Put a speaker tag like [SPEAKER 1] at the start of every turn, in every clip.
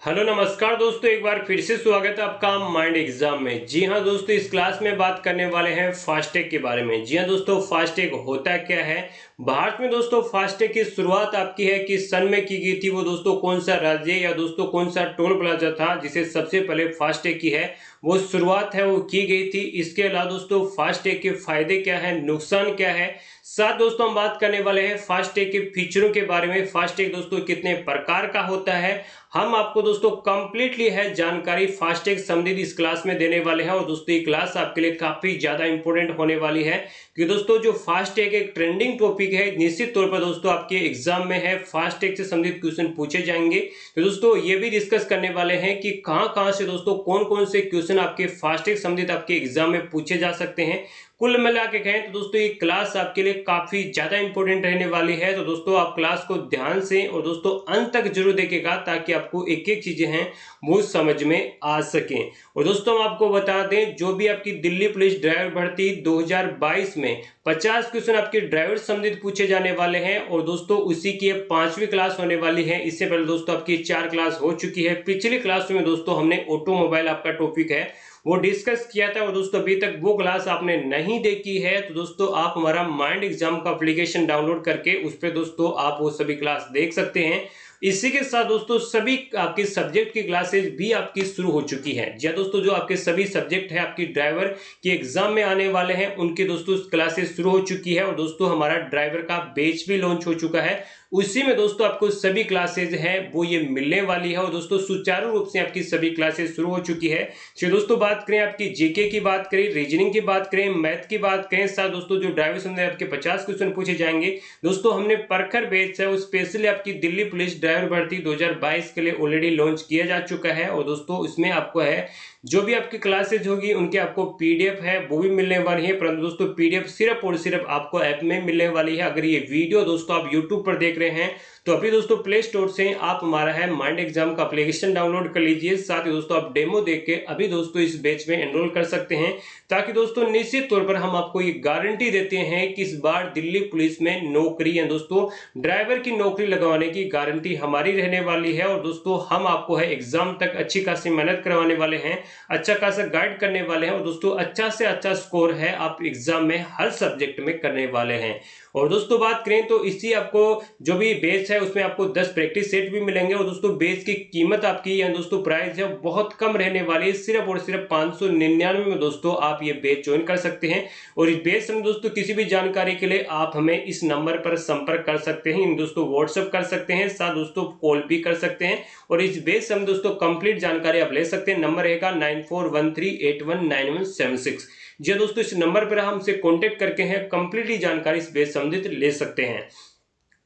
[SPEAKER 1] Hello नमस्कार दोस्तों, एक बार फिर से स्वागत है आपका माइंड एग्जाम में। जी हाँ दोस्तों, इस क्लास में बात करने वाले हैं फास्टैग के बारे में। जी हाँ दोस्तों, फास्टैग होता क्या है। भारत में दोस्तों फास्टैग की शुरुआत आपकी है कि सन में की गई थी। वो दोस्तों कौन सा राज्य या दोस्तों कौन सा टोल प्लाजा था जिसे सबसे पहले फास्टैग की है वो शुरुआत है वो की गई थी। इसके अलावा दोस्तों फास्टैग के फायदे क्या है, नुकसान क्या है, साथ दोस्तों हम बात करने वाले हैं फास्टैग के फीचरों के बारे में। फास्टैग दोस्तों कितने प्रकार का होता है, हम आपको दोस्तों कंप्लीटली है जानकारी फास्टैग संबंधित इस क्लास में देने वाले हैं। और दोस्तों ये क्लास आपके लिए काफी ज्यादा इंपॉर्टेंट होने वाली है कि दोस्तों जो फास्टैग एक ट्रेंडिंग टॉपिक है, निश्चित तौर पर दोस्तों आपके एग्जाम में है फास्टैग से संबंधित क्वेश्चन पूछे जाएंगे। तो दोस्तों ये भी डिस्कस करने वाले हैं कि कहां से दोस्तों कौन कौन से क्वेश्चन आपके फास्टैग संबंधित आपके एग्जाम में पूछे जा सकते हैं। कुल मिला के कहें तो दोस्तों ये क्लास आपके लिए काफी ज्यादा इंपॉर्टेंट रहने वाली है। तो दोस्तों आप क्लास को ध्यान से और दोस्तों अंत तक जरूर देखिएगा ताकि आपको एक एक चीजें हैं वो समझ में आ सकें। और दोस्तों हम आपको बता दें, जो भी आपकी दिल्ली पुलिस ड्राइवर भर्ती 2022 में 50 क्वेश्चन आपके ड्राइवर संबंधित पूछे जाने वाले हैं। और दोस्तों उसी की 5वीं क्लास होने वाली है। इससे पहले दोस्तों आपकी 4 क्लास हो चुकी है। पिछली क्लास में दोस्तों हमने ऑटोमोबाइल आपका टॉपिक है वो डिस्कस किया था। और दोस्तों अभी तक वो क्लास आपने नहीं देखी है तो दोस्तों आप हमारा माइंड एग्जाम का एप्लीकेशन डाउनलोड करके उस पर दोस्तों आप वो सभी क्लास देख सकते हैं। इसी के साथ दोस्तों सभी आपके सब्जेक्ट की क्लासेज भी आपकी शुरू हो चुकी है। जी दोस्तों, जो आपके सभी सब्जेक्ट है आपकी ड्राइवर के एग्जाम में आने वाले हैं उनके दोस्तों क्लासेस शुरू हो चुकी है। और दोस्तों हमारा ड्राइवर का बैच भी लॉन्च हो चुका है। उसी में दोस्तों आपको सभी क्लासेज है वो ये मिलने वाली है। और दोस्तों सुचारू रूप से आपकी सभी क्लासेस शुरू हो चुकी है। चलिए दोस्तों बात करें आपकी जीके की, बात करें रीजनिंग की, बात करें मैथ की, बात करें साथ दोस्तों जो ड्राइवर से आपके 50 क्वेश्चन पूछे जाएंगे। दोस्तों हमने परखर बैच है वो स्पेशली आपकी दिल्ली पुलिस ड्राइवर भर्ती 2022 के लिए ऑलरेडी लॉन्च किया जा चुका है। और दोस्तों इसमें आपको है जो भी आपकी क्लासेज होगी उनके आपको पीडीएफ है वो भी मिलने वाली है। परंतु दोस्तों पीडीएफ सिर्फ और सिर्फ आपको ऐप में मिलने वाली है। अगर ये वीडियो दोस्तों आप यूट्यूब पर देख रहे हैं तो अभी दोस्तों प्ले स्टोर से आप हमारा है माइंड एग्जाम का एप्लीकेशन डाउनलोड कर लीजिए। साथ ही दोस्तों आप डेमो देख के अभी दोस्तों इस बैच में एनरोल कर सकते हैं, ताकि दोस्तों निश्चित तौर पर हम आपको ये गारंटी देते हैं कि इस बार दिल्ली पुलिस में नौकरी है दोस्तों ड्राइवर की नौकरी लगवाने की गारंटी हमारी रहने वाली है। और दोस्तों हम आपको है एग्जाम तक अच्छी खासी मेहनत करवाने वाले हैं, अच्छा खासा गाइड करने वाले हैं। और दोस्तों अच्छा से अच्छा स्कोर है आप एग्जाम में हर सब्जेक्ट में करने वाले हैं। और दोस्तों बात करें तो इसी आपको जो भी बेच है उसमें आपको 10 प्रैक्टिस सेट भी मिलेंगे। और दोस्तों बेच की कीमत आपकी या दोस्तों प्राइस है बहुत कम रहने वाली है, सिर्फ और सिर्फ 599 में दोस्तों आप ये बेच ज्वाइन कर सकते हैं। और इस बेच में दोस्तों किसी भी जानकारी के लिए आप हमें इस नंबर पर संपर्क कर सकते हैं, दोस्तों व्हाट्सएप कर सकते हैं, साथ दोस्तों कॉल भी कर सकते हैं। और इस बेच में दोस्तों कंप्लीट जानकारी आप ले सकते हैं। नंबर रहेगा 9413819176। जी दोस्तों इस नंबर पर हमसे कांटेक्ट करके हैं कंप्लीटली जानकारी इस बेस संबंधित ले सकते हैं।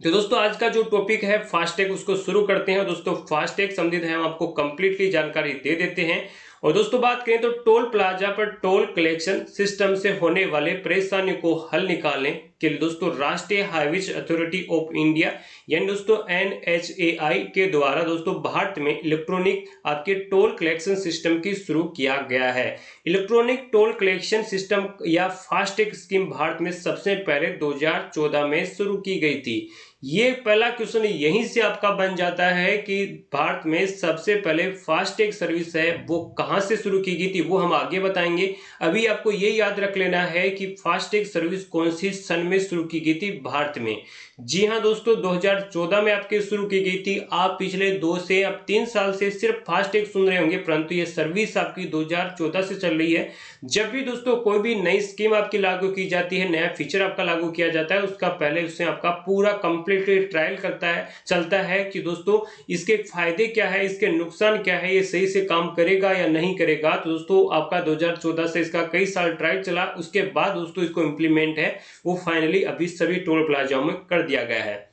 [SPEAKER 1] तो दोस्तों आज का जो टॉपिक है फास्टैग उसको शुरू करते हैं। दोस्तों फास्टैग संबंधित है हम आपको कंप्लीटली जानकारी दे देते हैं। और दोस्तों बात करें तो टोल प्लाजा पर टोल कलेक्शन सिस्टम से होने वाले परेशानियों को हल निकालने के लिए दोस्तों राष्ट्रीय हाईवेज अथॉरिटी ऑफ इंडिया यानी दोस्तों NHAI के द्वारा दोस्तों भारत में इलेक्ट्रॉनिक आपके टोल कलेक्शन सिस्टम की शुरू किया गया है। इलेक्ट्रॉनिक टोल कलेक्शन सिस्टम या फास्टैग स्कीम भारत में सबसे पहले 2014 में शुरू की गई थी। ये पहला क्वेश्चन यहीं से आपका बन जाता है कि भारत में सबसे पहले फास्टैग सर्विस है वो कहां से शुरू की गई थी, वो हम आगे बताएंगे। अभी आपको ये याद रख लेना है कि फास्टैग सर्विस कौन सी सन में शुरू की गई थी भारत में। जी हां दोस्तों 2014 में आपके शुरू की गई थी। आप पिछले 2 से अब 3 साल से सिर्फ फास्टैग सुन रहे होंगे, परंतु ये सर्विस आपकी 2014 से चल रही है। जब भी दोस्तों कोई भी नई स्कीम आपकी लागू की जाती है, नया फीचर आपका लागू किया जाता है, उसका पहले उससे आपका पूरा कंप्लीटली ट्रायल चलता है कि दोस्तों इसके फायदे क्या है, इसके नुकसान क्या है, ये सही से काम करेगा या नहीं करेगा। तो दोस्तों आपका 2014 से इसका कई साल ट्रायल चला, उसके बाद दोस्तों इसको इंप्लीमेंट है वो फाइनली अभी सभी टोल प्लाजाओं में कर दिया गया है,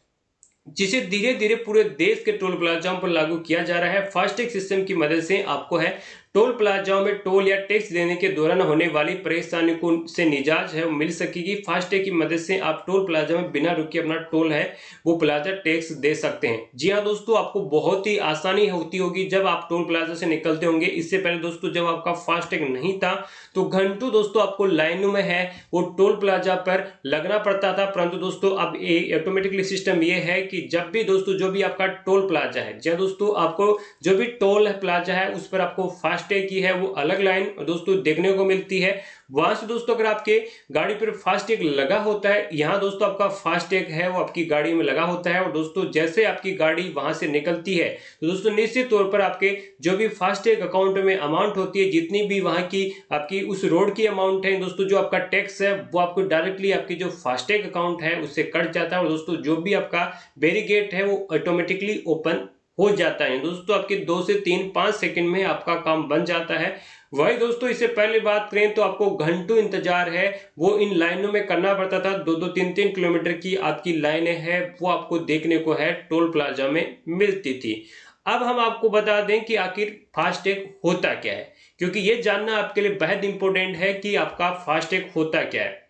[SPEAKER 1] जिसे धीरे धीरे पूरे देश के टोल प्लाजाओं पर लागू किया जा रहा है। फास्टैग सिस्टम की मदद से आपको है टोल प्लाजाओं में टोल या टैक्स देने के दौरान होने वाली परेशानी को से निजात है वो मिल सकेगी। फास्टैग की मदद से आप टोल प्लाजा में बिना रुके अपना टोल है वो प्लाजा टैक्स दे सकते हैं। जी हाँ दोस्तों, आपको बहुत ही आसानी होती होगी जब आप टोल प्लाजा से निकलते होंगे। इससे पहले दोस्तों जब आपका फास्टैग नहीं था तो घंटों दोस्तों आपको लाइनों में है वो टोल प्लाजा पर लगना पड़ता था, परंतु दोस्तों अब ऑटोमेटिकली सिस्टम ये है कि जब भी दोस्तों जो भी आपका टोल प्लाजा है, जी दोस्तों आपको जो भी टोल प्लाजा है उस पर आपको फास्टैग की है वो अलग लाइन दोस्तों देखने को मिलती है। वहां से दोस्तों अगर आपके गाड़ी पर फास्टैग लगा होता है, यहाँ दोस्तों आपका फास्टैग है वो आपकी गाड़ी में लगा होता है, और दोस्तों जैसे आपकी गाड़ी वहां से निकलती है तो दोस्तों निश्चित तौर पर आपके जो भी फास्टैग अकाउंट में अमाउंट होती है, जितनी भी वहां की आपकी उस रोड की अमाउंट है दोस्तों, जो आपका टैक्स है वो आपको डायरेक्टली आपकी जो फास्टैग अकाउंट है उससे कट जाता है, और दोस्तों जो भी आपका बैरिकेड है वो ऑटोमेटिकली ओपन हो जाता है। दोस्तों आपके 2 से 3-5 सेकंड में आपका काम बन जाता है। वही दोस्तों इससे पहले बात करें तो आपको घंटों इंतजार है वो इन लाइनों में करना पड़ता था। 2-2, 3-3 किलोमीटर की आपकी लाइनें हैं वो आपको देखने को है टोल प्लाजा में मिलती थी। अब हम आपको बता दें कि आखिर फास्टैग होता क्या है, क्योंकि ये जानना आपके लिए बेहद इंपॉर्टेंट है कि आपका फास्टैग होता क्या है।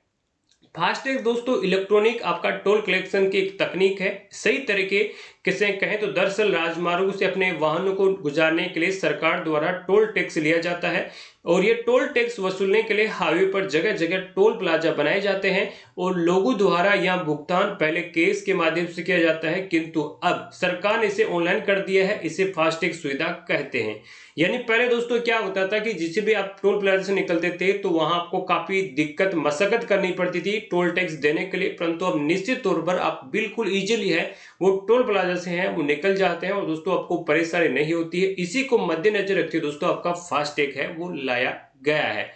[SPEAKER 1] फास्टैग दोस्तों इलेक्ट्रॉनिक आपका टोल कलेक्शन की एक तकनीक है। सही तरीके से कहें तो दरअसल राजमार्गों से अपने वाहनों को गुजारने के लिए सरकार द्वारा टोल टैक्स लिया जाता है, और ये टोल टैक्स वसूलने के लिए हाईवे पर जगह जगह टोल प्लाजा बनाए जाते हैं और लोगों द्वारा यहाँ भुगतान पहले कैश के माध्यम से किया जाता है, किंतु अब सरकार ने इसे ऑनलाइन कर दिया है। इसे फास्टैग सुविधा कहते हैं। यानी पहले दोस्तों क्या होता था कि जिसे भी आप टोल प्लाजा से निकलते थे तो वहां आपको काफी दिक्कत मशक्कत करनी पड़ती थी टोल टैक्स देने के लिए, परंतु अब निश्चित तौर पर आप बिल्कुल इजीली है वो टोल प्लाजा से है वो निकल जाते हैं और दोस्तों आपको परेशानी नहीं होती है। इसी को मद्देनजर रखते दोस्तों आपका फास्टैग है वो लाया गया है।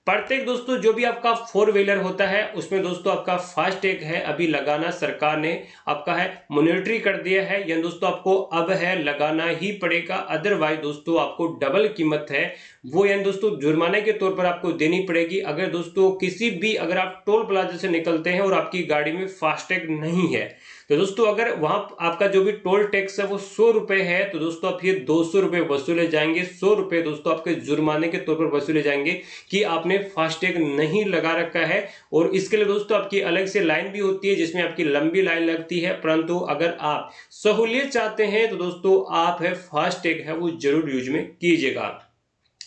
[SPEAKER 1] प्रत्येक दोस्तों जो भी आपका 4 व्हीलर होता है उसमें दोस्तों आपका फास्टैग है अभी लगाना सरकार ने आपका है मॉनिटरी कर दिया है, या दोस्तों आपको अब है लगाना ही पड़ेगा, अदरवाइज दोस्तों आपको डबल कीमत है वो यानी दोस्तों जुर्माने के तौर पर आपको देनी पड़ेगी। अगर दोस्तों किसी भी अगर आप टोल प्लाजा से निकलते हैं और आपकी गाड़ी में फास्टैग नहीं है तो दोस्तों अगर वहां आपका जो भी टोल टैक्स है वो 100 रुपए है तो दोस्तों आप ये 200 रुपए वसूले जाएंगे। 100 रुपए दोस्तों आपके जुर्माने के तौर पर वसूले जाएंगे कि आपने फास्टैग नहीं लगा रखा है, और इसके लिए दोस्तों आपकी अलग से लाइन भी होती है जिसमें आपकी लंबी लाइन लगती है। परंतु अगर आप सहूलियत चाहते हैं तो दोस्तों आप है फास्टैग है वो जरूर यूज में कीजिएगा।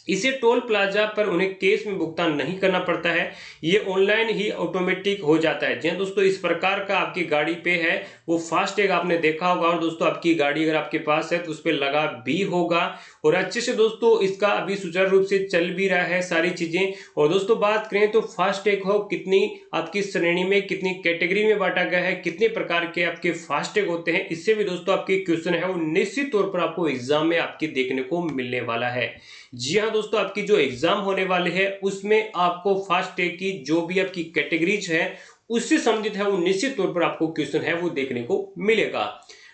[SPEAKER 1] इसे टोल प्लाजा पर उन्हें कैश में भुगतान नहीं करना पड़ता है, ये ऑनलाइन ही ऑटोमेटिक हो जाता है। जी दोस्तों इस प्रकार का आपकी गाड़ी पे है वो फास्टैग आपने देखा होगा, और दोस्तों आपकी गाड़ी अगर आपके पास है तो उस पर लगा भी होगा और अच्छे से दोस्तों इसका अभी सुचारू रूप से चल भी रहा है सारी चीजें। और दोस्तों बात करें तो फास्टैग हो कितनी आपकी श्रेणी में कितनी कैटेगरी में बांटा गया है, कितने प्रकार के आपके फास्टैग होते हैं, इससे भी दोस्तों आपके क्वेश्चन है वो निश्चित तौर पर आपको एग्जाम में आपके देखने को मिलने वाला है। जी हाँ दोस्तों आपकी जो एग्जाम होने वाले हैं उसमें आपको फास्टैग की जो भी आपकी कैटेगरीज है उससे संबंधित है वो निश्चित तौर पर आपको क्वेश्चन है वो देखने को मिलेगा।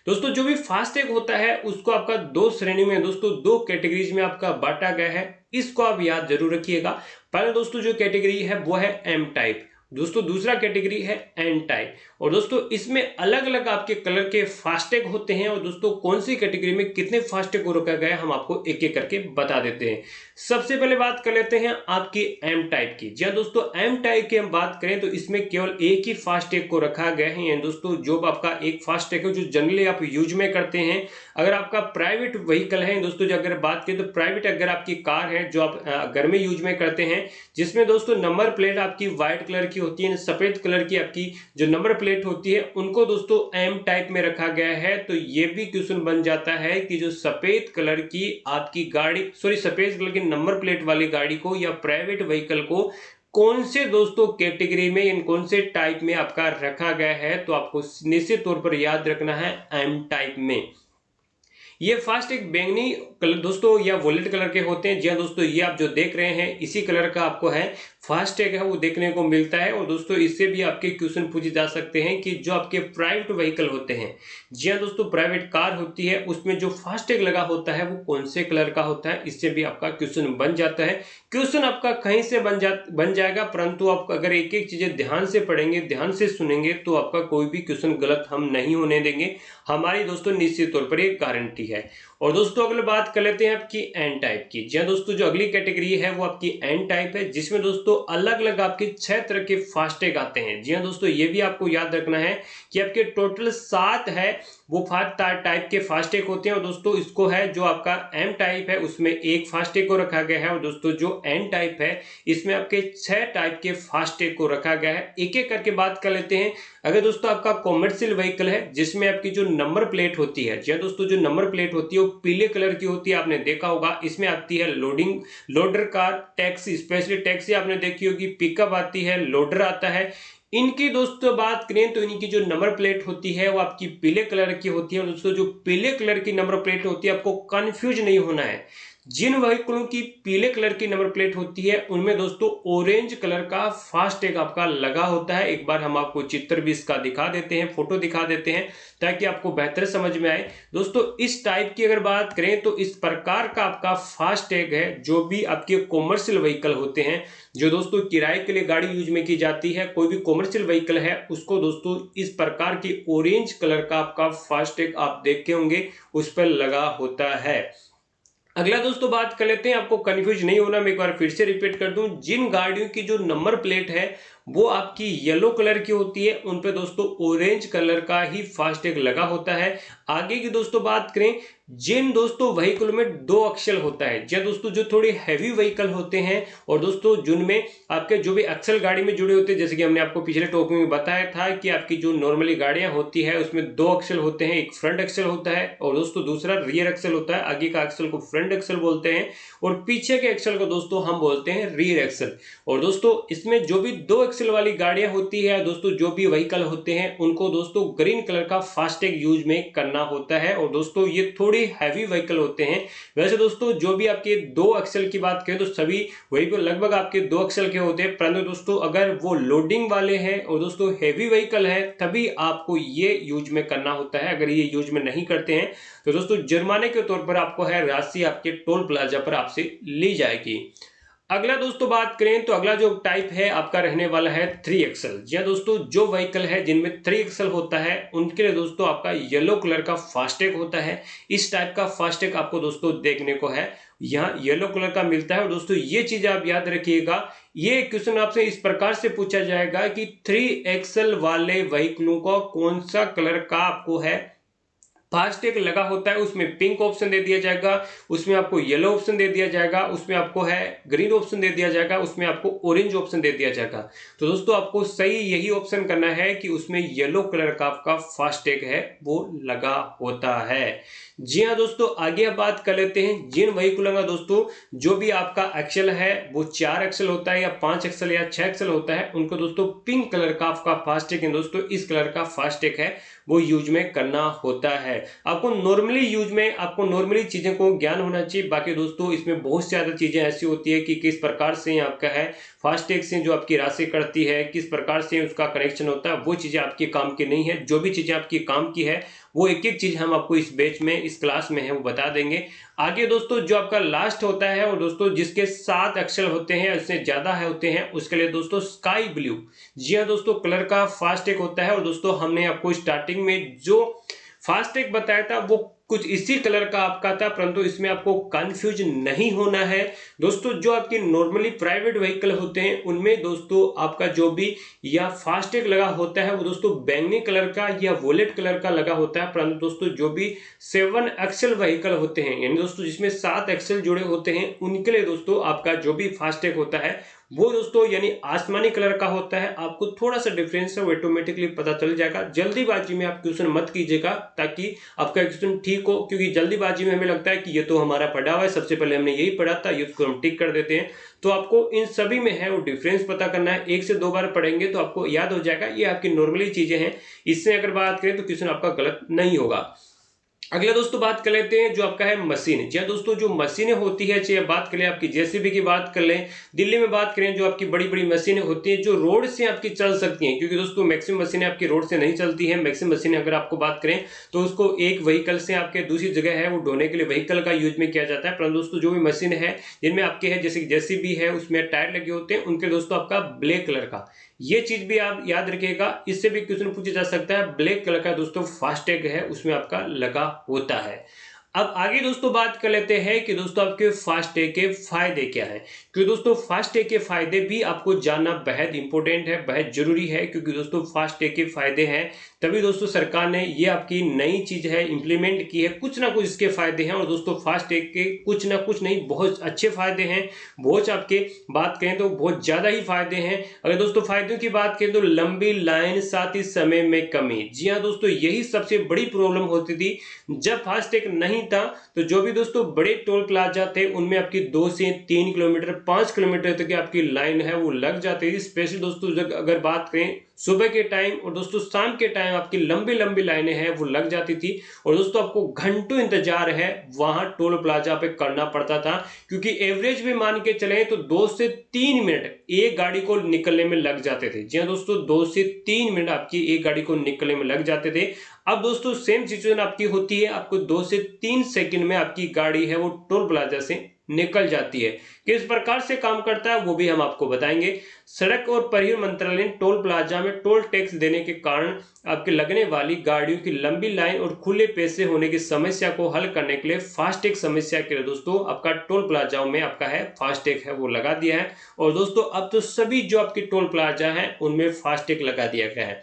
[SPEAKER 1] दोस्तों जो भी फास्टैग होता है उसको आपका 2 श्रेणी में दोस्तों 2 कैटेगरीज में आपका बांटा गया है, इसको आप याद जरूर रखिएगा। पहले दोस्तों जो कैटेगरी है वो है एम टाइप, दोस्तों दूसरा कैटेगरी है एन टाइप, और दोस्तों इसमें अलग अलग आपके कलर के फास्टैग होते हैं, और दोस्तों कौन सी कैटेगरी में कितने फास्टैग को रखा गया है हम आपको एक एक करके बता देते हैं। सबसे पहले बात कर लेते हैं आपकी एम टाइप की। जी दोस्तों एम टाइप की हम बात करें तो इसमें केवल एक ही फास्टैग को रखा गया है, यानी दोस्तों जो आपका एक फास्टैग है जो जनरली आप यूज में करते हैं। अगर आपका प्राइवेट व्हीकल है दोस्तों, जो अगर बात करें तो प्राइवेट अगर आपकी कार है जो आप घर में यूज में करते हैं, जिसमें दोस्तों नंबर प्लेट आपकी व्हाइट कलर की होती है, सफेद कलर की आपकी जो नंबर प्लेट होती है उनको दोस्तों एम टाइप में रखा गया है। तो ये भी क्वेश्चन बन जाता है कि जो सफेद कलर की आपकी गाड़ी सफेद कलर की नंबर प्लेट वाली गाड़ी को या प्राइवेट व्हीकल को कौन से दोस्तों कैटेगरी में इन कौन से टाइप में आपका रखा गया है, तो आपको निश्चित तौर पर याद रखना है एम टाइप में। ये फास्टैग बैंगनी कलर दोस्तों या वॉलेट कलर के होते हैं। जी हाँ दोस्तों ये आप जो देख रहे हैं इसी कलर का आपको है फास्टैग है वो देखने को मिलता है, और दोस्तों इससे भी आपके क्वेश्चन पूछे जा सकते हैं कि जो आपके प्राइवेट व्हीकल होते हैं, जी हाँ दोस्तों प्राइवेट कार होती है उसमें जो फास्टैग लगा होता है वो कौन से कलर का होता है, इससे भी आपका क्वेश्चन बन जाता है। क्वेश्चन आपका कहीं से बन जाएगा, परंतु आप अगर एक एक चीजें ध्यान से पढ़ेंगे ध्यान से सुनेंगे तो आपका कोई भी क्वेश्चन गलत हम नहीं होने देंगे, हमारी दोस्तों निश्चित तौर पर एक गारंटी है। और दोस्तों अगली बात कर लेते हैं आपकी एन टाइप की। जी हाँ दोस्तों, जो अगली कैटेगरी है वो आपकी एन टाइप है, जिसमें दोस्तों अलग अलग आपके 6 तरह के फास्टैग आते हैं। जी हाँ दोस्तों, ये भी आपको याद रखना है कि आपके टोटल 7 है वो 5 टाइप के फास्टैग होते हैं। और दोस्तों इसको है जो आपका एम टाइप है उसमें एक फास्टैग को रखा गया है, और दोस्तों जो एन टाइप है इसमें आपके 6 टाइप के फास्टैग को रखा गया है। एक एक करके बात कर लेते हैं। अगर दोस्तों आपका कॉमर्शियल व्हीकल है जिसमें आपकी जो नंबर प्लेट होती है, जी दोस्तों जो नंबर प्लेट होती है वो पीले कलर की होती है, आपने देखा होगा। इसमें आती है loader car, taxi, specially taxi आपने देखी होगी, पिकअप आती है, लोडर आता है। इनकी दोस्तों बात करें तो इनकी जो नंबर प्लेट होती है वो आपकी पीले कलर की होती है। और दोस्तों जो पीले कलर की नंबर प्लेट होती है, आपको कंफ्यूज नहीं होना है, जिन व्हीकलों की पीले कलर की नंबर प्लेट होती है उनमें दोस्तों ऑरेंज कलर का फास्टैग आपका लगा होता है। एक बार हम आपको चित्र भी इसका दिखा देते हैं, फोटो दिखा देते हैं ताकि आपको बेहतर समझ में आए। दोस्तों इस टाइप की अगर बात करें तो इस प्रकार का आपका फास्टैग है जो भी आपके कॉमर्शियल व्हीकल होते हैं, जो दोस्तों किराए के लिए गाड़ी यूज में की जाती है, कोई भी कॉमर्शियल व्हीकल है उसको दोस्तों इस प्रकार की ऑरेंज कलर का आपका फास्टैग आप देखे होंगे उस पर लगा होता है। अगला दोस्तों बात कर लेते हैं, आपको कंफ्यूज नहीं होना, मैं एक बार फिर से रिपीट कर दूं, जिन गाड़ियों की जो नंबर प्लेट है वो आपकी येलो कलर की होती है उन पे दोस्तों ऑरेंज कलर का ही फास्टैग लगा होता है। आगे की दोस्तों बात करें, जिन दोस्तों व्हीकल में 2 एक्सल होता है, या दोस्तों जो थोड़ी हैवी व्हीकल होते हैं और दोस्तों जिनमें आपके जो भी एक्सल गाड़ी में जुड़े होते हैं, जैसे कि हमने आपको पिछले टॉपिक में बताया था कि आपकी जो नॉर्मली गाड़ियां होती है उसमें 2 एक्सल होते हैं, एक फ्रंट एक्सल होता है और दोस्तों दूसरा रियर एक्सल होता है। आगे का एक्सल को फ्रंट एक्सल बोलते हैं और पीछे के एक्सल को दोस्तों हम बोलते हैं रियर एक्सल। और दोस्तों इसमें जो भी 2 एक्सल वाली गाड़ियां होती है, दोस्तों जो भी व्हीकल होते हैं उनको दोस्तों ग्रीन कलर का फास्टैग यूज में करना होता है। और दोस्तों ये थोड़ी हैवी व्हीकल होते हैं। वैसे दोस्तों जो भी आपके 2 एक्सल की बात करें तो सभी व्हीकल लगभग आपके 2 एक्सल के होते हैं, परंतु दोस्तों अगर वो लोडिंग वाले हैं और दोस्तों हैवी व्हीकल है तभी आपको ये यूज में करना होता है। अगर ये यूज में नहीं करते हैं तो दोस्तों जुर्माने के तौर पर आपको है राशि आपके टोल प्लाजा पर आपसे ली जाएगी। अगला दोस्तों बात करें तो अगला जो टाइप है आपका रहने वाला है 3 एक्सल। जी हाँ दोस्तों, जो व्हीकल है जिनमें 3 एक्सल होता है उनके लिए दोस्तों आपका येलो कलर का फास्टैग होता है। इस टाइप का फास्टैग आपको दोस्तों देखने को है यहाँ येलो कलर का मिलता है। और दोस्तों ये चीज आप याद रखिएगा, ये क्वेश्चन आपसे इस प्रकार से पूछा जाएगा कि 3 एक्सल वाले व्हीकलों का कौन सा कलर का आपको है फास्टैग लगा होता है। उसमें पिंक ऑप्शन दे दिया जाएगा, उसमें आपको येलो ऑप्शन दे दिया जाएगा, उसमें आपको है ग्रीन ऑप्शन दे दिया जाएगा, उसमें आपको ऑरेंज ऑप्शन दे दिया जाएगा। तो दोस्तों आपको सही यही ऑप्शन करना है कि उसमें येलो कलर का आपका फास्टैग है वो लगा होता है। जी हाँ दोस्तों, आगे अब बात कर लेते हैं जिन व्हीकलों का दोस्तों जो भी आपका एक्सल है वो 4 एक्सल होता है या 5 एक्सल या 6 एक्सल होता है, उनको दोस्तों पिंक कलर का आपका फास्टैग है। दोस्तों इस कलर का फास्टैग है वो यूज में करना होता है। आपको नॉर्मली चीजें को ज्ञान होना चाहिए। बाकी दोस्तों इसमें बहुत से ज्यादा चीजें ऐसी होती है कि किस प्रकार से आपका है फास्टैग से जो आपकी राशि कटती है, किस प्रकार से उसका कनेक्शन होता है, वो चीजें आपके काम की नहीं है। जो भी चीजें आपकी काम की है वो एक एक चीज हम आपको इस बैच में इस क्लास में है वो बता देंगे। आगे दोस्तों जो आपका लास्ट होता है और दोस्तों जिसके 7 अक्षर होते हैं उससे ज्यादा है होते हैं उसके लिए दोस्तों स्काई ब्लू, जी हाँ दोस्तों, कलर का फास्टैग होता है। और दोस्तों हमने आपको स्टार्टिंग में जो फास्टैग बताया था वो कुछ इसी कलर का आपका था, परंतु इसमें आपको कंफ्यूज नहीं होना है। दोस्तों जो आपकी नॉर्मली प्राइवेट व्हीकल होते हैं उनमें दोस्तों आपका जो भी या फास्टैग लगा होता है वो दोस्तों बैंगनी कलर का या वॉलेट कलर का लगा होता है। परंतु दोस्तों जो भी 7 एक्सल व्हीकल होते हैं यानी दोस्तों जिसमें 7 एक्सल जुड़े होते हैं उनके लिए दोस्तों आपका जो भी फास्टैग होता है वो दोस्तों यानी आसमानी कलर का होता है। आपको थोड़ा सा डिफरेंस है वो ऑटोमेटिकली पता चल जाएगा। जल्दीबाजी में आप क्वेश्चन मत कीजिएगा ताकि आपका क्वेश्चन ठीक हो, क्योंकि जल्दीबाजी में हमें लगता है कि ये तो हमारा पढ़ा हुआ है, सबसे पहले हमने यही पढ़ा था, ये उसको हम टिक कर देते हैं। तो आपको इन सभी में है वो डिफरेंस पता करना है। 1 से 2 बार पढ़ेंगे तो आपको याद हो जाएगा। ये आपकी नॉर्मली चीजें हैं, इससे अगर बात करें तो क्वेश्चन आपका गलत नहीं होगा। अगला दोस्तों बात कर लेते हैं जो आपका है मशीन। जी दोस्तों जो मशीनें होती है, चाहे बात करें आपकी जेसीबी की बात कर लें, दिल्ली में बात करें जो आपकी बड़ी बड़ी मशीनें होती हैं जो रोड से आपकी चल सकती हैं, क्योंकि दोस्तों मैक्सिमम मशीनें आपकी रोड से नहीं चलती है। मैक्सिमम मशीनें अगर आपको बात करें तो उसको एक व्हीकल से आपके दूसरी जगह है वो ढोने के लिए व्हीकल का यूज में किया जाता है। परंतु दोस्तों जो भी मशीन है जिनमें आपके है जैसे जेसीबी है उसमें टायर लगे होते हैं उनके दोस्तों आपका ब्लैक कलर का, ये चीज भी आप याद रखिएगा। इससे भी क्वेश्चन पूछा जा सकता है, ब्लैक कलर का दोस्तों फास्टैग है उसमें आपका लगा होता है। अब आगे दोस्तों बात कर लेते हैं कि दोस्तों आपके फास्टैग के फायदे क्या हैं। क्योंकि दोस्तों फास्टैग के फायदे भी आपको जानना बेहद इंपॉर्टेंट है, बेहद जरूरी है। क्योंकि दोस्तों फास्टैग के फायदे हैं तभी दोस्तों सरकार ने ये आपकी नई चीज है इंप्लीमेंट की है, कुछ ना कुछ इसके फायदे हैं। और दोस्तों फास्टैग के कुछ ना कुछ नहीं, बहुत अच्छे फायदे हैं। बहुत आपके बात करें तो बहुत ज्यादा ही फायदे हैं। अगर दोस्तों फायदों की बात करें तो लंबी लाइन, साथ ही समय में कमी। जी हाँ दोस्तों, यही सबसे बड़ी प्रॉब्लम होती थी जब फास्टैग नहीं था। तो जो भी दोस्तों बड़े टोल प्लाजा थे उनमें आपकी 2 से 3 किलोमीटर, 5 किलोमीटर तक की आपकी लाइन है वो लग जाती थी। स्पेशली दोस्तों अगर बात करें सुबह के टाइम और दोस्तों शाम के टाइम आपकी लंबी लंबी लाइनें हैं वो लग जाती थी। और दोस्तों आपको घंटों इंतजार है वहां टोल प्लाजा पे करना पड़ता था। क्योंकि एवरेज भी मान के चले तो 2 से 3 मिनट एक गाड़ी को निकलने में लग जाते थे। जी हाँ दोस्तों, 2 से 3 मिनट आपकी एक गाड़ी को निकलने में लग जाते थे। अब दोस्तों सेम सिचुएशन आपकी होती है, आपको 2 से 3 सेकंड में आपकी गाड़ी है वो टोल प्लाजा से निकल जाती है। किस प्रकार से काम करता है वो भी हम आपको बताएंगे। सड़क और परिवहन मंत्रालय ने टोल प्लाजा में टोल टैक्स देने के कारण आपके लगने वाली गाड़ियों की लंबी लाइन और खुले पैसे होने की समस्या को हल करने के लिए फास्टैग समस्या के लिए दोस्तों आपका टोल प्लाजाओं में आपका है फास्टैग है वो लगा दिया है। और दोस्तों अब तो सभी जो आपकी टोल प्लाजा है उनमें फास्टैग लगा दिया गया है।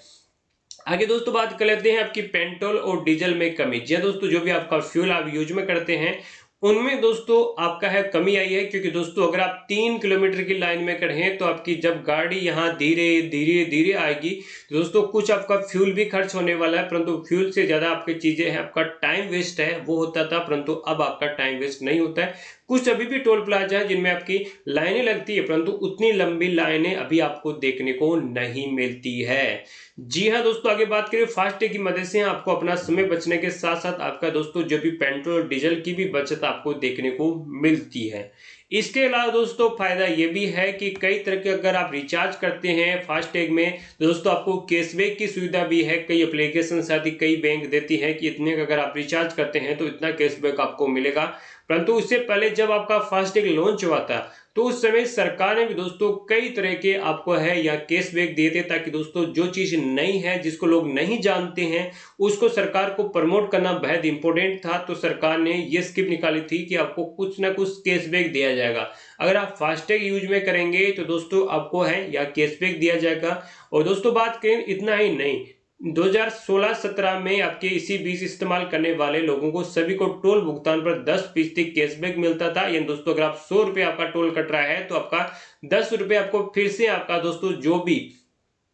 [SPEAKER 1] आगे दोस्तों बात कर लेते हैं आपकी पेट्रोल और डीजल में कमी। जी दोस्तों, जो भी आपका फ्यूल आप यूज में करते हैं उनमें दोस्तों आपका है कमी आई है। क्योंकि दोस्तों अगर आप 3 किलोमीटर की लाइन में खड़े हैं तो आपकी जब गाड़ी यहाँ धीरे धीरे धीरे आएगी तो दोस्तों कुछ आपका फ्यूल भी खर्च होने वाला है, परंतु फ्यूल से ज्यादा आपकी चीजें हैं, आपका टाइम वेस्ट है वो होता था, परंतु अब आपका टाइम वेस्ट नहीं होता है। कुछ अभी भी टोल प्लाजा है जिनमें आपकी लाइनें लगती है, परंतु उतनी लंबी लाइनें अभी आपको देखने को नहीं मिलती है। जी हाँ दोस्तों, आगे बात करें फास्टैग की मदद से आपको अपना समय बचने के साथ साथ आपका दोस्तों जो भी पेट्रोल डीजल की भी बचत आपको देखने को मिलती है। इसके अलावा दोस्तों फायदा ये भी है कि कई तरह के अगर आप रिचार्ज करते हैं फास्टैग में दोस्तों आपको कैशबैक की सुविधा भी है। कई एप्लीकेशन साथ ही कई बैंक देती है कि इतने का अगर आप रिचार्ज करते हैं तो इतना कैशबैक आपको मिलेगा। परंतु उससे पहले जब आपका फास्टैग लॉन्च हुआ था तो उस समय सरकार ने भी दोस्तों कई तरह के आपको है या कैशबैक दिए थे, ताकि दोस्तों जो चीज नई है जिसको लोग नहीं जानते हैं उसको सरकार को प्रमोट करना बेहद इंपॉर्टेंट था। तो सरकार ने ये स्कीम निकाली थी कि आपको कुछ ना कुछ कैशबैक दिया जाएगा। अगर आप फास्टैग यूज में करेंगे तो दोस्तों आपको है या कैशबैक दिया जाएगा। और दोस्तों बात करें इतना ही नहीं, 2016-17 में आपके इसी बीच इस्तेमाल करने वाले लोगों को सभी को टोल भुगतान पर 10% कैशबैक मिलता था। यानी दोस्तों अगर आप 100 रुपए आपका टोल कट रहा है तो आपका 10 रुपए आपको फिर से आपका दोस्तों जो भी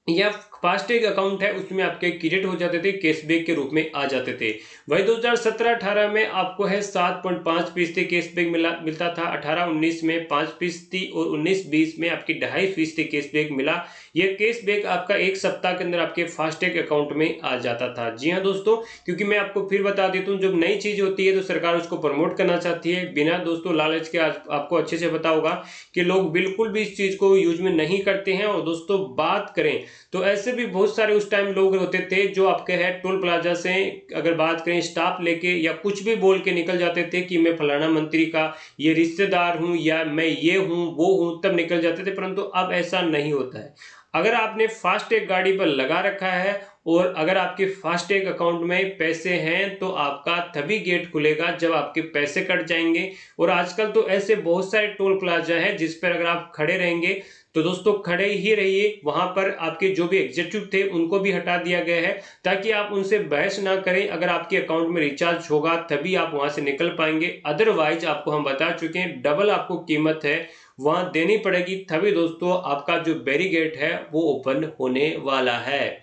[SPEAKER 1] या फास्टैग अकाउंट है उसमें आपके क्रेडिट हो जाते थे, कैशबैक के रूप में आ जाते थे। वही 2017-18 में आपको है 7.5% कैशबैक मिलता था, 18-19 में 5% और 19-20 में आपकी 2.5% कैशबैक मिला। यह कैशबैक आपका एक सप्ताह के अंदर आपके फास्टैग अकाउंट में आ जाता था। जी हाँ दोस्तों, क्योंकि मैं आपको फिर बता देता हूँ जब नई चीज होती है तो सरकार उसको प्रमोट करना चाहती है बिना दोस्तों लालच के। आपको अच्छे से पता होगा कि लोग बिल्कुल भी इस चीज को यूज में नहीं करते हैं। और दोस्तों बात करें तो ऐसे भी बहुत सारे उस टाइम लोग होते थे जो आपके है टोल प्लाजा से अगर बात करें स्टाफ लेके या कुछ भी बोल के निकल जाते थे कि मैं फलाना मंत्री का ये रिश्तेदार हूं या मैं ये हूं वो हूं, तब निकल जाते थे। परंतु अब ऐसा नहीं होता है। अगर आपने फास्टैग गाड़ी पर लगा रखा है और अगर आपके फास्टैग अकाउंट में पैसे हैं तो आपका तभी गेट खुलेगा जब आपके पैसे कट जाएंगे। और आजकल तो ऐसे बहुत सारे टोल प्लाजा है जिस पर अगर आप खड़े रहेंगे तो दोस्तों खड़े ही रहिए, वहां पर आपके जो भी एग्जीक्यूटिव थे उनको भी हटा दिया गया है ताकि आप उनसे बहस ना करें। अगर आपके अकाउंट में रिचार्ज होगा तभी आप वहां से निकल पाएंगे, अदरवाइज आपको हम बता चुके हैं डबल आपको कीमत है वहां देनी पड़ेगी, तभी दोस्तों आपका जो बैरिकेड है वो ओपन होने वाला है।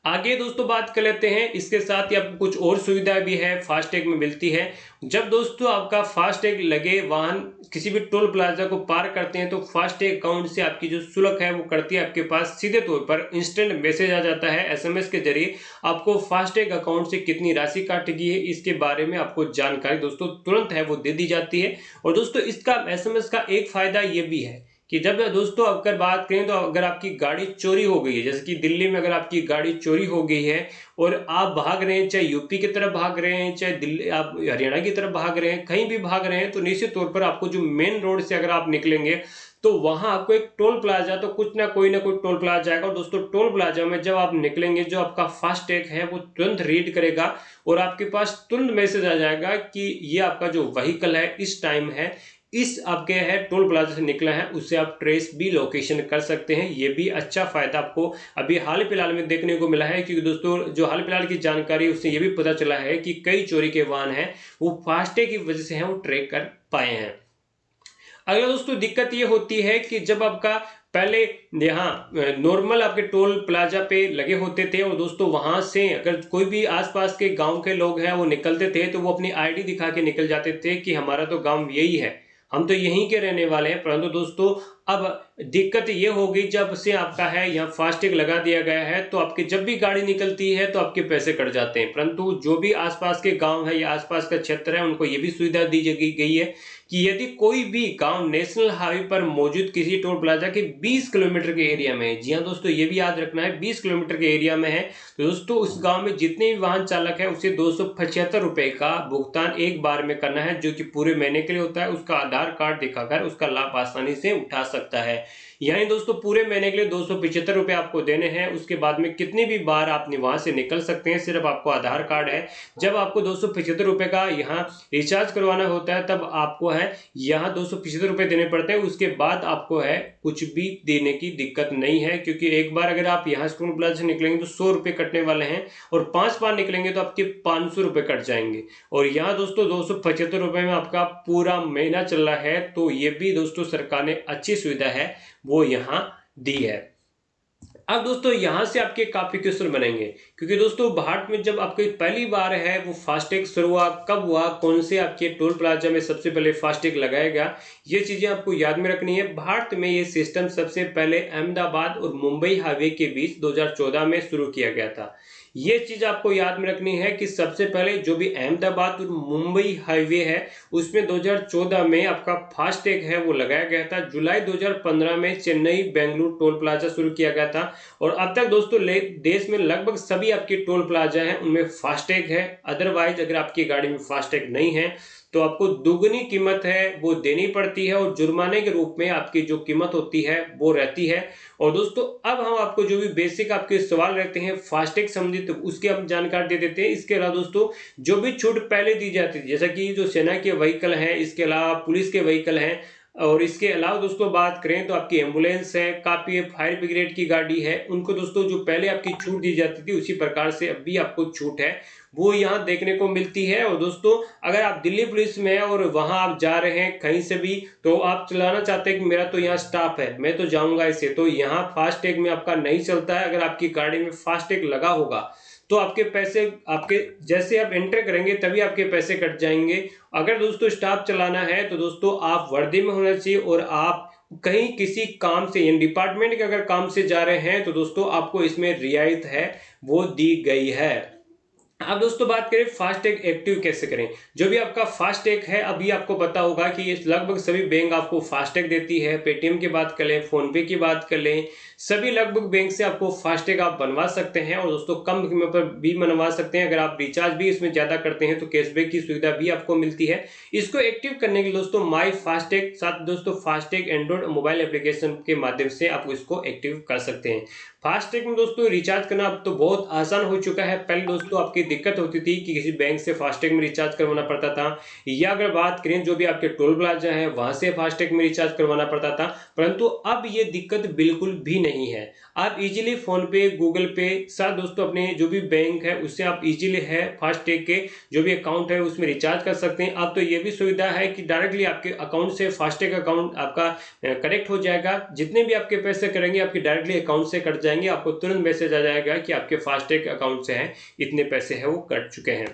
[SPEAKER 1] आगे दोस्तों बात कर लेते हैं, इसके साथ ही आपको कुछ और सुविधा भी है फास्टैग में मिलती है। जब दोस्तों आपका फास्टैग लगे वाहन किसी भी टोल प्लाजा को पार करते हैं तो फास्टैग अकाउंट से आपकी जो शुल्क है वो कटती है आपके पास सीधे तौर पर इंस्टेंट मैसेज आ जाता है एसएमएस के जरिए। आपको फास्टैग अकाउंट से कितनी राशि काटेगी है इसके बारे में आपको जानकारी दोस्तों तुरंत है वो दे दी जाती है। और दोस्तों इसका एसएमएस का एक फायदा ये भी है कि जब दोस्तों अगर बात करें तो अगर आपकी गाड़ी चोरी हो गई है, जैसे कि दिल्ली में अगर आपकी गाड़ी चोरी हो गई है और आप भाग रहे हैं, चाहे यूपी की तरफ भाग रहे हैं, चाहे दिल्ली आप हरियाणा की तरफ भाग रहे हैं, कहीं भी भाग रहे हैं, तो निश्चित तौर पर आपको जो मेन रोड से अगर आप निकलेंगे तो वहां आपको एक टोल प्लाजा, तो कुछ ना कोई टोल प्लाजा आएगा। और दोस्तों टोल प्लाजा में जब आप निकलेंगे, जो आपका फास्टैग है वो तुरंत रीड करेगा और आपके पास तुरंत मैसेज आ जाएगा कि ये आपका जो व्हीकल है इस टाइम है, इस आपके है टोल प्लाजा से निकला है, उससे आप ट्रेस भी लोकेशन कर सकते हैं। ये भी अच्छा फायदा आपको अभी हाल फिलहाल में देखने को मिला है, क्योंकि दोस्तों जो हाल फिलहाल की जानकारी उससे ये भी पता चला है कि कई चोरी के वाहन हैं वो फास्टैग की वजह से है वो ट्रैक कर पाए हैं। अगला दोस्तों दिक्कत ये होती है कि जब आपका पहले यहाँ नॉर्मल आपके टोल प्लाजा पे लगे होते थे और दोस्तों वहां से अगर कोई भी आसपास के गांव के लोग हैं वो निकलते थे तो वो अपनी आईडी दिखा के निकल जाते थे कि हमारा तो गांव यही है, हम तो यहीं के रहने वाले हैं। परंतु दोस्तों अब दिक्कत ये होगी, जब से आपका है यहाँ फास्टैग लगा दिया गया है तो आपकी जब भी गाड़ी निकलती है तो आपके पैसे कट जाते हैं। परंतु जो भी आसपास के गांव है या आसपास का क्षेत्र है उनको ये भी सुविधा दी गई है कि यदि कोई भी गांव नेशनल हाईवे पर मौजूद किसी टोल प्लाजा के 20 किलोमीटर के एरिया में है, जी हाँ दोस्तों ये भी याद रखना है 20 किलोमीटर के एरिया में है, तो दोस्तों उस गांव में जितने भी वाहन चालक है उसे 275 रुपए का भुगतान एक बार में करना है, जो कि पूरे महीने के लिए होता है। उसका आधार कार्ड दिखाकर उसका लाभ आसानी से उठा सकता है। यानी दोस्तों पूरे महीने के लिए 275 रुपए आपको देने हैं। उसके बाद में कितनी भी बार आप वहां से निकल सकते हैं, सिर्फ आपको आधार कार्ड है। जब आपको 275 रुपए का यहाँ रिचार्ज करवाना होता है तब आपको है यहाँ 275 रुपए देने पड़ते हैं। उसके बाद आपको है कुछ भी देने की दिक्कत नहीं है, क्योंकि एक बार अगर आप यहाँ टोल प्लाजा से निकलेंगे तो 100 रुपए कटने वाले हैं और 5 बार निकलेंगे तो आपके 500 रुपए कट जाएंगे। और यहाँ दोस्तों 275 रुपए में आपका पूरा महीना चल रहा है, तो ये भी दोस्तों सरकार ने अच्छी सुविधा है वो यहाँ दी है। अब दोस्तों यहां से आपके काफी क्वेश्चन बनेंगे, क्योंकि दोस्तों भारत में जब आपकी पहली बार है वो फास्टैग शुरू हुआ, कब हुआ, कौन से आपके टोल प्लाजा में सबसे पहले फास्टैग लगाया गया, ये चीजें आपको याद में रखनी है। भारत में ये सिस्टम सबसे पहले अहमदाबाद और मुंबई हाईवे के बीच 2014 में शुरू किया गया था। ये चीज आपको याद में रखनी है कि सबसे पहले जो भी अहमदाबाद और मुंबई हाईवे है उसमें 2014 में आपका फास्टैग है वो लगाया गया था। जुलाई 2015 में चेन्नई बेंगलुरु टोल प्लाजा शुरू किया गया था और अब तक दोस्तों देश में लगभग सभी आपके टोल प्लाजा हैं उनमें फास्टैग है। अदरवाइज अगर आपकी गाड़ी में फास्टैग नहीं है तो आपको दुगनी कीमत है वो देनी पड़ती है और जुर्माने के रूप में आपकी जो कीमत होती है वो रहती है। और दोस्तों अब हम आपको जो भी बेसिक आपके सवाल रहते हैं फास्टैग संबंधित उसकी हम जानकारी दे देते हैं। इसके अलावा दोस्तों जो भी छूट पहले दी जाती थी, जैसा कि जो सेना के व्हीकल हैं, इसके अलावा पुलिस के व्हीकल हैं, और इसके अलावा दोस्तों बात करें तो आपकी एम्बुलेंस है, काफी फायर ब्रिगेड की गाड़ी है, उनको दोस्तों जो पहले आपकी छूट दी जाती थी उसी प्रकार से अब भी आपको छूट है वो यहाँ देखने को मिलती है। और दोस्तों अगर आप दिल्ली पुलिस में हैं और वहां आप जा रहे हैं कहीं से भी, तो आप चलाना चाहते हैं कि मेरा तो यहाँ स्टाफ है मैं तो जाऊंगा इससे, तो यहाँ फास्टैग में आपका नहीं चलता है। अगर आपकी गाड़ी में फास्टैग लगा होगा तो आपके पैसे आपके जैसे आप एंटर करेंगे तभी आपके पैसे कट जाएंगे। अगर दोस्तों स्टाफ चलाना है तो दोस्तों आप वर्दी में होना चाहिए और आप कहीं किसी काम से डिपार्टमेंट के अगर काम से जा रहे हैं तो दोस्तों आपको इसमें रियायत है वो दी गई है। अब दोस्तों बात करें फास्टैग एक्टिव कैसे करें। जो भी आपका फास्टैग है अभी आपको पता होगा कि लगभग सभी बैंक आपको फास्टैग देती है। पेटीएम की बात कर लें, फोन पे की बात कर लें, सभी लगभग बैंक से आपको फास्टैग आप बनवा सकते हैं और दोस्तों कम कीमत पर भी बनवा सकते हैं। अगर आप रिचार्ज भी इसमें ज्यादा करते हैं तो कैशबैक की सुविधा भी आपको मिलती है। इसको एक्टिव करने के लिए दोस्तों माई फास्टैग साथ दोस्तों फास्टैग एंड्रॉइड मोबाइल एप्लीकेशन के माध्यम से आप इसको एक्टिव कर सकते हैं। फास्टैग में दोस्तों रिचार्ज करना अब तो बहुत आसान हो चुका है। पहले दोस्तों आपकी दिक्कत होती थी कि किसी बैंक से फास्टैग में रिचार्ज करवाना पड़ता था, या अगर बात करें जो भी आपके टोल प्लाजा है वहां से फास्टैग में रिचार्ज करवाना पड़ता था, परंतु अब ये दिक्कत बिल्कुल भी नहीं है। आप इजीली फोन पे, गूगल पे साथ दोस्तों अपने जो भी बैंक है उससे आप इजीली है फास्टैग के जो भी अकाउंट है उसमें रिचार्ज कर सकते हैं। अब तो ये भी सुविधा है कि डायरेक्टली आपके अकाउंट से फास्टैग अकाउंट आपका कनेक्ट हो जाएगा। जितने भी आपके पैसे करेंगे आपके डायरेक्टली अकाउंट से कट जाएंगे, आपको तुरंत मैसेज आ जाएगा कि आपके फास्टैग अकाउंट से है इतने पैसे है वो कट चुके हैं।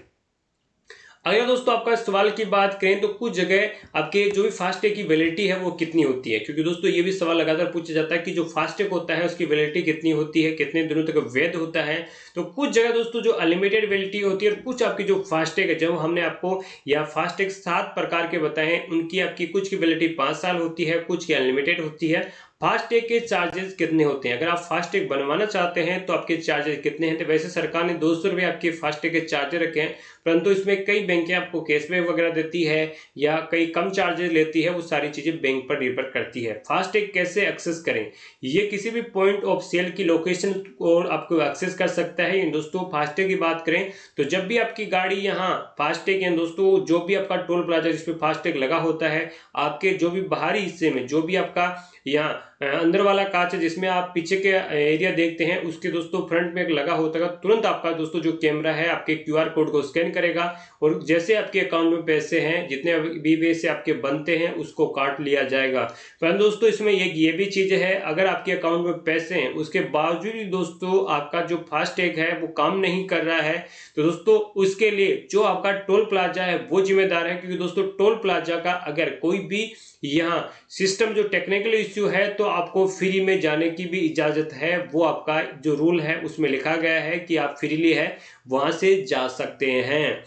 [SPEAKER 1] अगर दोस्तों आपका सवाल की बात करें तो कुछ जगह आपके जो भी फास्टैग की वैलिडिटी है वो कितनी होती है, क्योंकि दोस्तों ये भी सवाल लगातार पूछा जाता है कि जो फास्टैग होता है उसकी वैलिडिटी कितनी होती है, कितने दिनों तक वैध होता है। तो कुछ जगह दोस्तों जो अनलिमिटेड वैलिडिटी होती है और कुछ आपकी जो फास्टैग है, जब हमने आपको या फास्टैग 7 प्रकार के बताए हैं, उनकी आपकी कुछ की वैलिडिटी 5 साल होती है, कुछ की अनलिमिटेड होती है। फास्टैग के चार्जेस कितने होते हैं, अगर आप फास्टैग बनवाना चाहते हैं तो आपके चार्जेस कितने हैं। तो वैसे सरकार ने 200 रुपये आपके फास्टैग के चार्जेस रखे हैं, परंतु इसमें कई बैंकें आपको कैशबैक वगैरह देती है या कई कम चार्जेस लेती है, वो सारी चीजें बैंक पर निर्भर करती है। फास्टैग कैसे एक्सेस करें, ये किसी भी पॉइंट ऑफ सेल की लोकेशन और आपको एक्सेस कर सकता है। दोस्तों फास्टैग की बात करें तो जब भी आपकी गाड़ी यहाँ फास्टैग है दोस्तों, जो भी आपका टोल प्लाजा जिसपे फास्टैग लगा होता है, आपके जो भी बाहरी हिस्से में जो भी आपका यहाँ अंदर वाला कांच है जिसमें आप पीछे के एरिया देखते हैं, उसके दोस्तों फ्रंट में एक लगा होता है, तुरंत आपका दोस्तों जो कैमरा है आपके क्यूआर कोड को स्कैन करेगा और जैसे आपके अकाउंट में पैसे हैं, जितने भी पैसे आपके बनते हैं, उसको काट लिया जाएगा। पर दोस्तों इसमें ये भी चीज है, अगर आपके अकाउंट में पैसे हैं उसके बावजूद भी दोस्तों आपका जो फास्टैग है वो काम नहीं कर रहा है, तो दोस्तों उसके लिए जो आपका टोल प्लाजा है वो जिम्मेदार है। क्योंकि दोस्तों टोल प्लाजा का अगर कोई भी यहाँ सिस्टम जो टेक्निकल इश्यू है तो आपको फ्री में जाने की भी इजाजत है, वो आपका जो रूल है उसमें लिखा गया है कि आप फ्रीली है वहां से जा सकते हैं।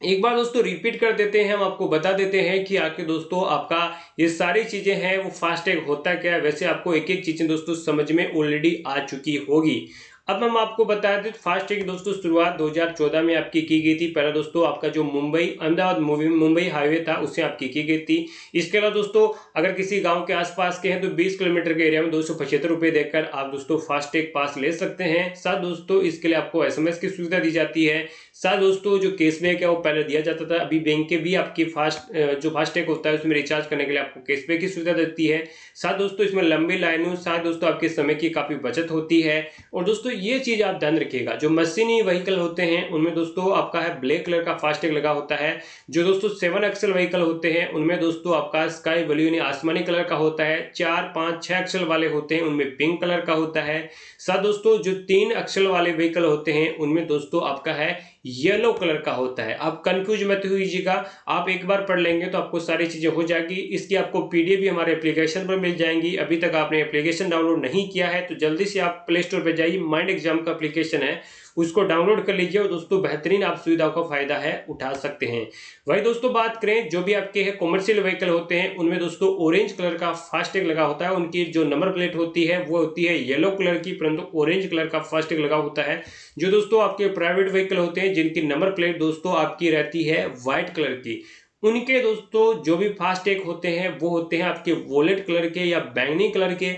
[SPEAKER 1] एक बार दोस्तों रिपीट कर देते हैं, हम आपको बता देते हैं कि आके दोस्तों आपका ये सारी चीजें हैं वो फास्टैग होता क्या है। वैसे आपको एक एक चीजें दोस्तों समझ में ऑलरेडी आ चुकी होगी। अब हम आपको बता दें फास्टैग दोस्तों शुरुआत 2014 में आपकी की गई थी। पहला दोस्तों आपका जो मुंबई अहमदाबाद मुंबई हाईवे था उससे आपकी की गई थी। इसके अलावा दोस्तों अगर किसी गांव के आसपास के हैं तो 20 किलोमीटर के एरिया में 275 रुपये देकर आप दोस्तों फास्टैग पास ले सकते हैं। साथ दोस्तों इसके लिए आपको SMS की सुविधा दी जाती है। साथ दोस्तों जो कैशबैक है वो पहले दिया जाता था, अभी बैंक के भी आपकी जो फास्टैग होता है उसमें रिचार्ज करने के लिए आपको कैशबैक की सुविधा देती है। साथ दोस्तों इसमें लंबी लाइनों, साथ दोस्तों आपके समय की काफी बचत होती है। और दोस्तों ये चीज आप ध्यान रखिएगा, जो मशीनी व्हीकल होते हैं उनमें दोस्तों आपका है ब्लैक कलर का फास्टैग लगा होता है। जो दोस्तों 7 एक्सल व्हीकल होते हैं उनमें दोस्तों आपका स्काई ब्लू यानी आसमानी कलर का होता है। 4, 5, 6 एक्सल वाले होते हैं उनमें पिंक कलर का होता है। साथ दोस्तों जो 3 एक्सल वाले व्हीकल होते हैं उनमें दोस्तों आपका है येलो कलर का होता है। आप कंफ्यूज मत होइएगा, आप एक बार पढ़ लेंगे तो आपको सारी चीजें हो जाएगी। इसकी आपको PDF भी हमारे एप्लीकेशन पर मिल जाएंगी। अभी तक आपने एप्लीकेशन डाउनलोड नहीं किया है तो जल्दी से आप प्ले स्टोर पर जाइए, माइंड एग्जाम का एप्लीकेशन है उसको डाउनलोड कर लीजिए और दोस्तों बेहतरीन आप सुविधाओं का फायदा है उठा सकते हैं। वही दोस्तों बात करें जो भी आपके है कॉमर्शियल व्हीकल होते हैं उनमें दोस्तों ऑरेंज कलर का फास्टैग लगा होता है। उनकी जो नंबर प्लेट होती है वो होती है येलो कलर की, परंतु ऑरेंज कलर का फास्टैग लगा होता है। जो दोस्तों आपके प्राइवेट व्हीकल होते हैं जिनकी नंबर प्लेट दोस्तों आपकी रहती है व्हाइट कलर की, उनके दोस्तों जो भी फास्टैग होते हैं वो होते हैं आपके वॉलेट कलर के या बैंगनी कलर के।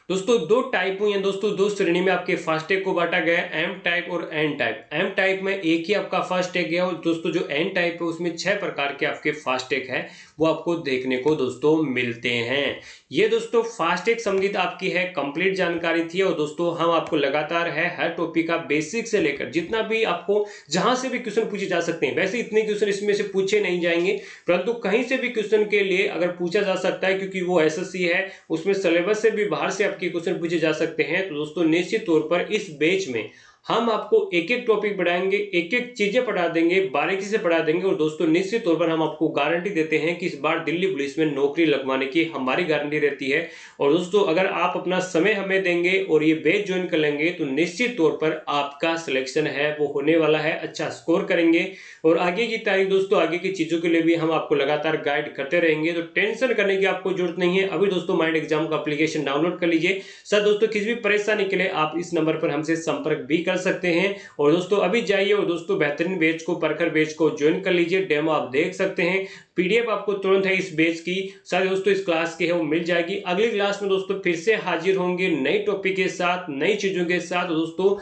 [SPEAKER 1] दोस्तों 2 टाइप हुई हैं दोस्तों, 2 श्रेणी में आपके फास्टैग को बांटा गया है, एम टाइप और एन टाइप। एम टाइप में एक ही आपका फास्टैग है और दोस्तों जो एन टाइप है उसमें 6 प्रकार के आपके फास्टैग है वो आपको देखने को दोस्तों मिलते हैं। ये दोस्तों फास्टैग संबंधित आपकी है कंप्लीट जानकारी थी और दोस्तों हम आपको लगातार है हर टॉपिक का बेसिक से लेकर जितना भी आपको जहां से भी क्वेश्चन पूछे जा सकते हैं। वैसे इतने क्वेश्चन इसमें से पूछे नहीं जाएंगे, परंतु कहीं से भी क्वेश्चन के लिए अगर पूछा जा सकता है क्योंकि वो SSC है, उसमें सिलेबस से भी बाहर से आपके क्वेश्चन पूछे जा सकते हैं। तो दोस्तों निश्चित तौर पर इस बैच में हम आपको एक एक टॉपिक पढ़ाएंगे, एक एक चीजें पढ़ा देंगे, बारीकी से पढ़ा देंगे और दोस्तों निश्चित तौर पर हम आपको गारंटी देते हैं कि इस बार दिल्ली पुलिस में नौकरी लगवाने की हमारी गारंटी रहती है। और दोस्तों अगर आप अपना समय हमें देंगे और ये बैच ज्वाइन कर लेंगे तो निश्चित तौर पर आपका सिलेक्शन है वो होने वाला है, अच्छा स्कोर करेंगे और आगे की तारीख दोस्तों आगे की चीजों के लिए भी हम आपको लगातार गाइड करते रहेंगे। तो टेंशन करने की आपको जरूरत नहीं है। अभी दोस्तों माइंड एग्जाम का एप्लीकेशन डाउनलोड कर लीजिए। सर दोस्तों किसी भी परेशानी के लिए आप इस नंबर पर हमसे संपर्क भी कर सकते हैं। और दोस्तों अभी जाइए और दोस्तों बेहतरीन बैच को परखर बैच को ज्वाइन कर लीजिए। डेमो आप देख सकते हैं, PDF आपको तुरंत है इस बैच की सारे दोस्तों इस क्लास की है वो मिल जाएगी। अगली क्लास में दोस्तों फिर से हाजिर होंगे नए टॉपिक के साथ, नई चीजों के साथ। दोस्तों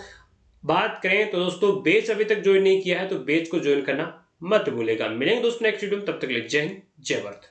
[SPEAKER 1] बात करें तो दोस्तों बैच अभी तक ज्वाइन नहीं किया है तो बैच को ज्वाइन करना मत भूलेगा। मिलेंगे दोस्तों नेक्स्ट वीडियो में, तब तक के लिए जय हिंद जय भारत।